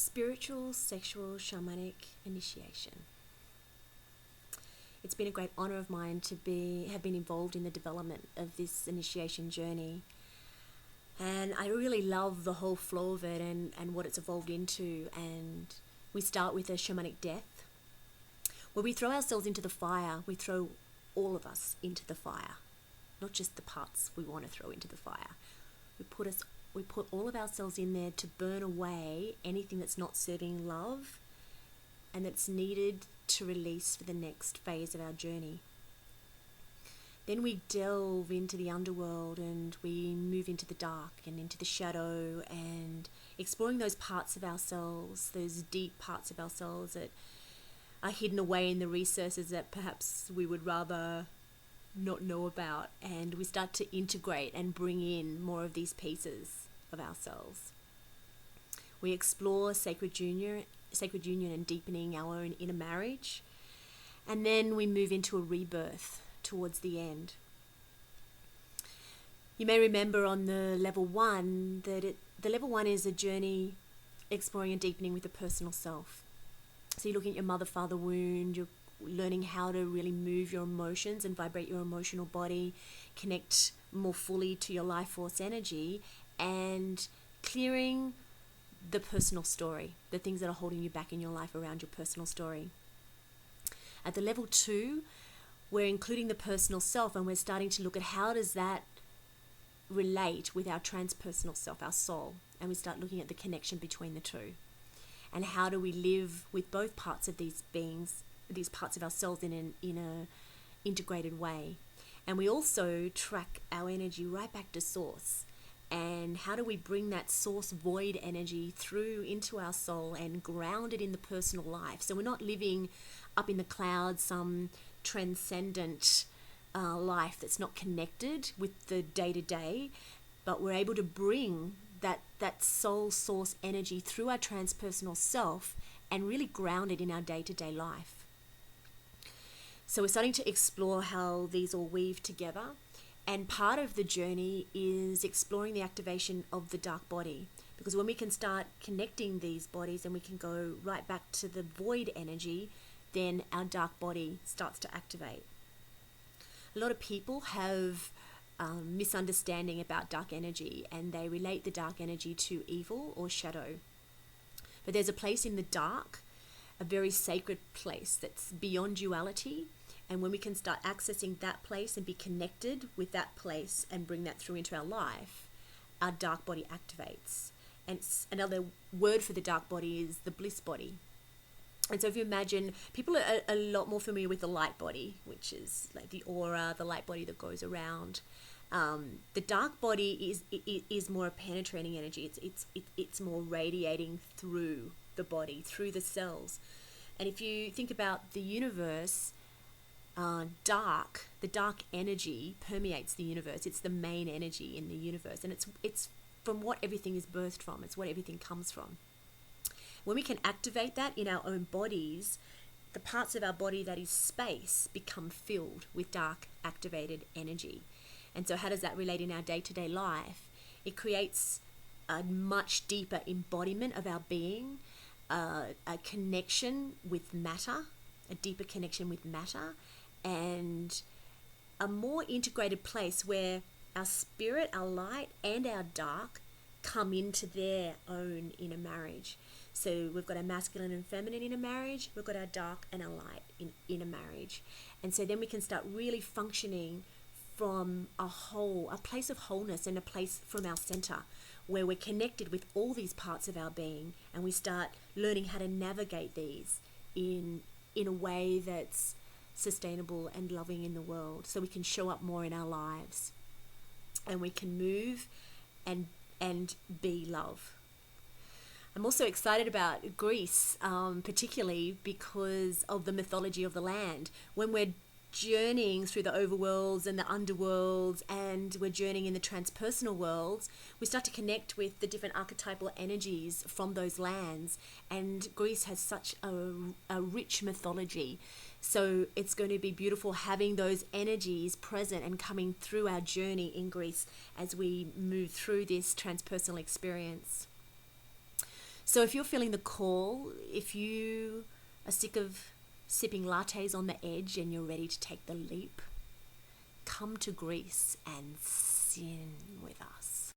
spiritual, sexual, shamanic initiation. It's been a great honor of mine to have been involved in the development of this initiation journey. And I really love the whole flow of it and what it's evolved into. And we start with a shamanic death, where we throw ourselves into the fire. We throw all of us into the fire, not just the parts we want to throw into the fire. We put all of ourselves in there to burn away anything that's not serving love and that's needed to release for the next phase of our journey. Then we delve into the underworld and we move into the dark and into the shadow, and exploring those parts of ourselves, those deep parts of ourselves that are hidden away in the recesses that perhaps we would rather not know about. And we start to integrate and bring in more of these pieces of ourselves. We explore sacred union and deepening our own inner marriage. And then we move into a rebirth towards the end. You may remember on the level 1 that the level 1 is a journey exploring and deepening with the personal self. So you're looking at your mother-father wound, you're learning how to really move your emotions and vibrate your emotional body, connect more fully to your life force energy, and clearing the personal story, the things that are holding you back in your life around your personal story. At the level 2, we're including the personal self, and we're starting to look at how does that relate with our transpersonal self, our soul, and we start looking at the connection between the two. And how do we live with both parts of these beings, these parts of ourselves in an integrated way. And we also track our energy right back to source. And how do we bring that source void energy through into our soul and ground it in the personal life? So we're not living up in the clouds, some transcendent life that's not connected with the day-to-day, but we're able to bring that soul source energy through our transpersonal self and really ground it in our day-to-day life. So we're starting to explore how these all weave together. And part of the journey is exploring the activation of the dark body. Because when we can start connecting these bodies and we can go right back to the void energy, then our dark body starts to activate. A lot of people have misunderstanding about dark energy, and they relate the dark energy to evil or shadow. But there's a place in the dark, a very sacred place that's beyond duality. And when we can start accessing that place and be connected with that place and bring that through into our life, our dark body activates. And another word for the dark body is the bliss body. And so if you imagine, people are a lot more familiar with the light body, which is like the aura, the light body that goes around. The dark body is more a penetrating energy. It's more radiating through the body, through the cells. And if you think about the universe, the dark energy permeates the universe. It's the main energy in the universe, and it's from what everything is birthed from. It's what everything comes from. When we can activate that in our own bodies, the parts of our body that is space become filled with dark activated energy. And so how does that relate in our day-to-day life? It creates a much deeper embodiment of our being, a connection with matter, a deeper connection with matter, and a more integrated place where our spirit, our light, and our dark come into their own inner marriage. So we've got our masculine and feminine inner marriage, we've got our dark and our light in inner marriage. And so then we can start really functioning from a place of wholeness, and a place from our center where we're connected with all these parts of our being, and we start learning how to navigate these in a way that's sustainable and loving in the world, so we can show up more in our lives and we can move and be love. I'm also excited about Greece, particularly because of the mythology of the land. When we're journeying through the overworlds and the underworlds, and we're journeying in the transpersonal worlds, we start to connect with the different archetypal energies from those lands. And Greece has such a rich mythology. So it's going to be beautiful having those energies present and coming through our journey in Greece as we move through this transpersonal experience. So So if you're feeling the call, if you are sick of sipping lattes on the edge and you're ready to take the leap, come to Greece and sin with us.